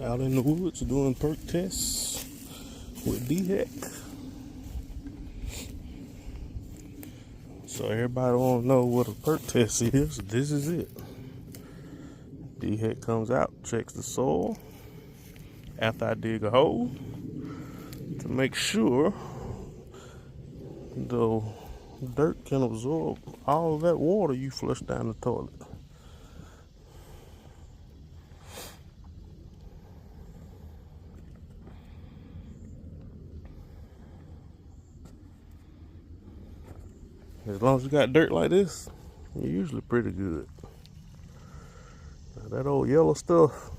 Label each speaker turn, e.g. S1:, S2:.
S1: Out in the woods doing perk tests with dhec. So everybody wanna know what a perk test is. This is it. dhec comes out, checks the soil after I dig a hole to make sure the dirt can absorb all of that water you flush down the toilet. As long as you got dirt like this, you're usually pretty good. Now that old yellow stuff,